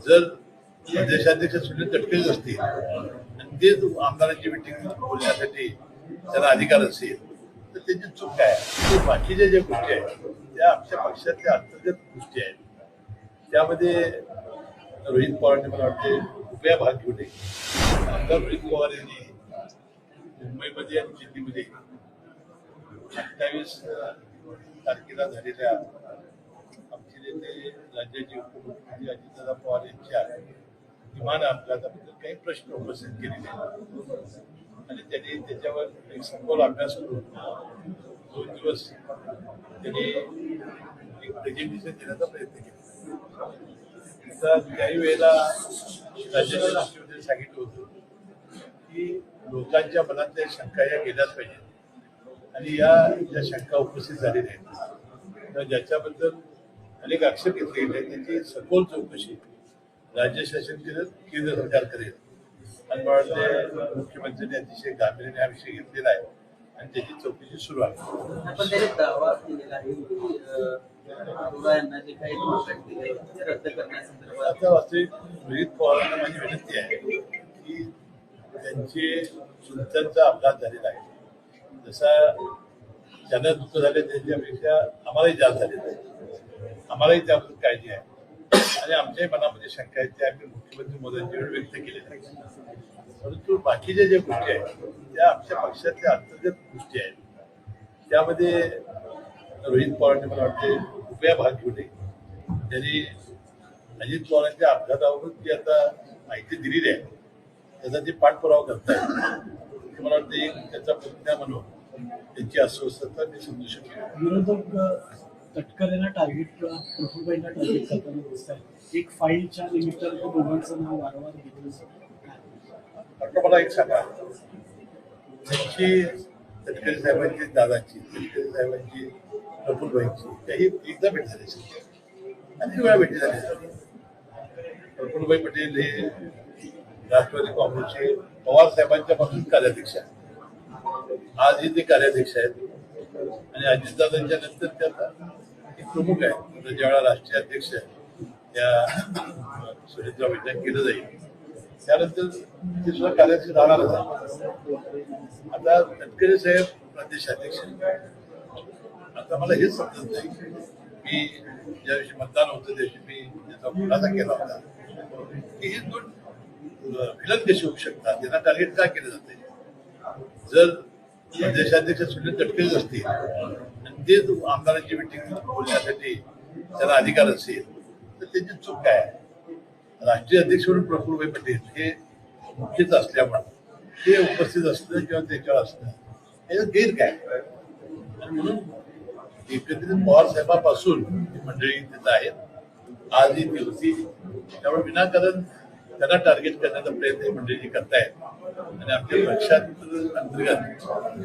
जर प्रदेशाध्यक्ष सुनील तटकरेच असतील आणि तेच आमदारांची मिटिंग बोलण्यासाठी त्यांना अधिकार असेल तर त्याची चूक काय आहे? बाकीच्या ज्या गोष्टी आहेत त्या आमच्या पक्षातल्या अंतर्गत गोष्टी आहेत. त्यामध्ये रोहित पवारांनी मला वाटते कृपया भाग घेऊ नये. आमदार रोहित पवार यांनी मुंबईमध्ये आणि दिल्लीमध्ये 28 तारखेला झालेल्या आमचे नेते राज्याचे उपमुख्यमंत्री अजितदादा पवार यांच्या विमान अपघाताबद्दल काही प्रश्न उपस्थित केलेले आहेत आणि त्यांनी त्याच्यावर एक सखोल अभ्यास करून 2 दिवस त्यांनी एक प्रेझेंटेशन देण्याचा प्रयत्न केला. तर त्याही वेळेला राज्याच्या मुख्यमंत्र्यांनी सांगितलं होतं की लोकांच्या मनातल्या शंका या गेल्याच पाहिजेत आणि या ज्या शंका उपस्थित झालेल्या आहेत तर ज्याच्याबद्दल अनेक आक्षेप घेतले गेले त्याची सखोल चौकशी राज्य शासन केलं, केंद्र सरकार करेल आणि मला वाटते मुख्यमंत्र्यांनी अतिशय गांभीर्याने हा विषय घेतलेला आहे आणि त्याची चौकशी सुरू आहे. आपण त्याने दावा केलेला आहे की अरोरा यांना जे काही नोटीस दिले ते रद्द करण्यासंदर्भात आता वास्तविक रोहित पवारांना माझी विनंती आहे की त्यांचे चुलत्यांचा अपघात झालेला आहे. जसा ज्यांना दुःख झाले त्यांच्यापेक्षा आम्हालाही जास्त झालेलं आहे. आम्हालाही त्याबद्दल काळजी आहे आणि आमच्याही मनामध्ये शंका आहेत त्या आम्ही मुख्यमंत्री मोदींच्याकडे व्यक्त केलेल्या आहेत. परंतु बाकीच्या ज्या गोष्टी आहेत त्या आमच्या पक्षातल्या अंतर्गत गोष्टी आहेत. त्यामध्ये रोहित पवारांनी मला वाटते कृपया भाग घेऊ नये. त्यांनी अजित पवारांच्या अपघातावरून जी आता माहिती दिलेली आहे त्याचा ते पाठपुरावा करतायत मला वाटतं एक त्याचा परिणाम म्हणून त्यांची अस्वस्थता मी समजू शकतो. विरोधक तटकरेंना टार्गेट किंवा प्रफुल्लबाईंना टार्गेट करताना दिसत आहे. एक फाईलच्या निमित्तानं दोघांचं नाव वारंवार घेतलं आता मला एक सांगा त्यांची तटकरे साहेबांची दादांची तटकरे साहेबांची प्रफुल्लबाईंची त्याही एकदा भेट झाली असेल अनेक वेळा भेटी झाली. प्रफुल्लबाई पटेल हे राष्ट्रवादी काँग्रेसचे पवार साहेबांच्या पासून कार्याध्यक्ष आहेत. आजही ते कार्याध्यक्ष आहेत आणि अजितदादांच्या नंतर ते आता एक प्रमुख आहे. ज्यावेळेला राष्ट्रीय अध्यक्ष त्या सुरेंद्र विधान केलं जाईल त्यानंतर ते सुद्धा कार्याध्यक्ष राहणारच आहे. आता तटकरे साहेब प्रदेशाध्यक्ष आता मला हेच समजत नाही मी ज्या दिवशी मतदान होतं त्या दिवशी मी त्याचा खुलासा केला होता की हे दोन विलन कशी होऊ शकतात त्यांना टार्गेट का केलं जाते. जर प्रदेशाध्यक्ष सुनील तटकरेच असतील आणि तेच आमदारांची मिटिंग बोलण्यासाठी त्यांना अधिकार असेल तर त्याची चूक काय आहे? राष्ट्रीय अध्यक्ष म्हणून प्रफुल्लभाई पटेल हे मुख्यच असल्यामुळे ते उपस्थित असणं किंवा त्याच्यावर असणं याचं गैर काय आणि म्हणून एकत्रित पवार साहेबांपासून ही मंडळी तिथं आहेत आजही ती होती. त्यामुळे विनाकारण त्यांना टार्गेट करण्याचा प्रयत्न ही मंडळी करतायत आणि आपल्या पक्षात अंतर्गत